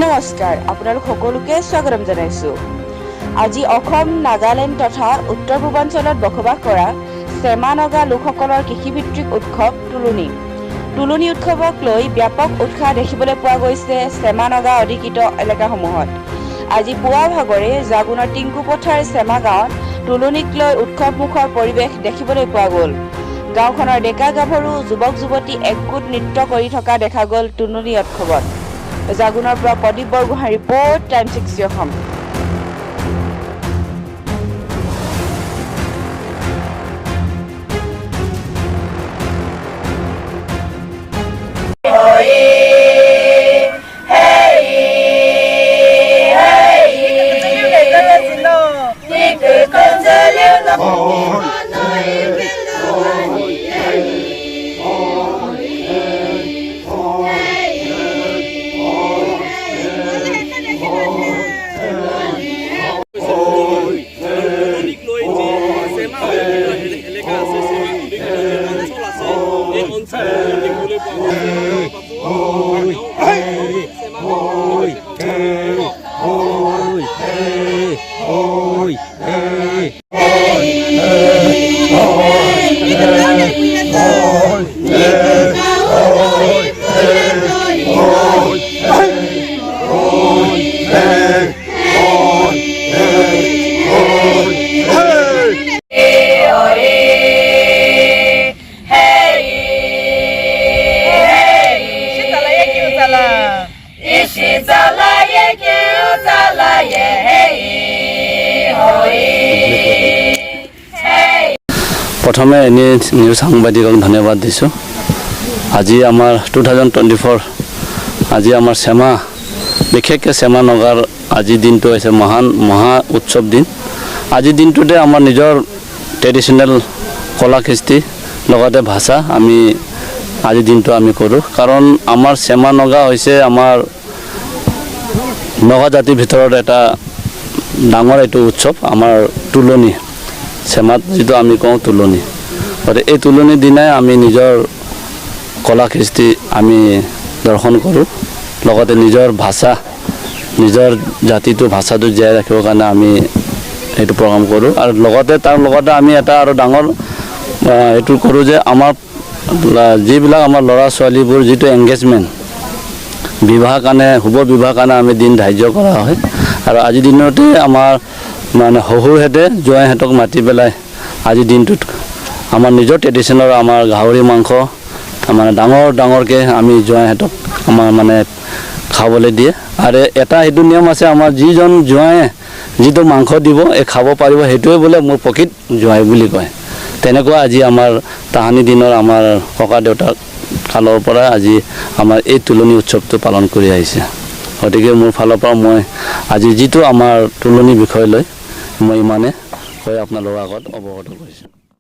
নমস্কাৰ, আপোনালোক সকলোকে স্বাগতম জনাইছোঁ। আজি অসম, নাগালেণ্ড তথা উত্তৰ পূৰ্বাঞ্চলত বসবাস কৰা চেমা নগা লোকসকলৰ কৃষিভিত্তিক উৎসৱ তুলনি। তুলনি উৎসৱক লৈ ব্যাপক উৎসাহ দেখিবলৈ পোৱা গৈছে চেমা নগা অধিকৃত এলেকাসমূহত। আজি পুৱা ভাগৰে জাগুনৰ টিংকুপথাৰ চেমা গাঁৱত তুলনিক লৈ উৎসৱমুখৰ পৰিৱেশ দেখিবলৈ পোৱা গ'ল। গাঁওখনৰ ডেকা গাভৰু যুৱক যুৱতী একগোট নৃত্য কৰি থকা দেখা গ'ল তুলনি উৎসৱত। জাগুনৰ পৰা প্ৰদীপ বৰগোহাঁই ৰিপৰ্ট, টাইম 60 অসম। প্ৰথমে এনে নিউজ সাংবাদিকক ধন্যবাদ দিছোঁ। আজি আমাৰ 2024 আজি আমাৰ চেমা, বিশেষকৈ চেমা নগাৰ আজিৰ দিনটো হৈছে মহা উৎসৱ দিন। আজিৰ দিনটোতে আমাৰ নিজৰ ট্ৰেডিশ্যনেল কলা কৃষ্টি লগতে ভাষা আমি আজিৰ দিনটো আমি কৰোঁ। কাৰণ আমাৰ চেমা নগা হৈছে আমাৰ নগা জাতিৰ ভিতৰত এটা ডাঙৰ এইটো উৎসৱ, আমাৰ তুলনি। চেমাত যিটো আমি কওঁ তুলনি, গতিকে এই তুলনিৰ দিনাই আমি নিজৰ কলা কৃষ্টি আমি দৰ্শন কৰোঁ। লগতে নিজৰ ভাষা, নিজৰ জাতিটো ভাষাটো জীয়াই ৰাখিবৰ কাৰণে আমি এইটো প্ৰগ্ৰাম কৰোঁ। আৰু লগতে তাৰ লগতে আমি এটা আৰু ডাঙৰ এইটো কৰোঁ যে আমাৰ যিবিলাক আমাৰ ল'ৰা ছোৱালীবোৰ যিটো এংগেজমেণ্ট বিবাহৰ কাৰণে, শুভ বিবাহৰ কাৰণে আমি দিন ধাৰ্য কৰা হয়। আৰু আজিৰ দিনতে আমাৰ মানে শহুৰহেঁতে জোৱাইহঁতক মাতি পেলাই আজিৰ দিনটোত আমাৰ নিজৰ ট্ৰেডিশ্যনৰ আমাৰ গাহৰি মাংস মানে ডাঙৰকৈ আমি জোৱাইহঁতক আমাৰ মানে খাবলৈ দিয়ে। আৰু এটা সেইটো নিয়ম আছে, আমাৰ যিজন জোৱাইয়ে যিটো মাংস দিব এই খাব পাৰিব, সেইটোৱে বোলে মোৰ প্ৰকৃত জোৱাই বুলি কয়। তেনেকুৱা আজি আমাৰ তাহানি দিনৰ আমাৰ ককা দেউতাৰ কালৰ পৰা আজি আমাৰ এই তুলনি উৎসৱটো পালন কৰি আহিছে। গতিকে মোৰ ফালৰ পৰা মই আজি যিটো আমাৰ তুলনি বিষয় লৈ মই ইমানে কৈ আপোনালোকৰ আগত অৱগত কৰিছোঁ।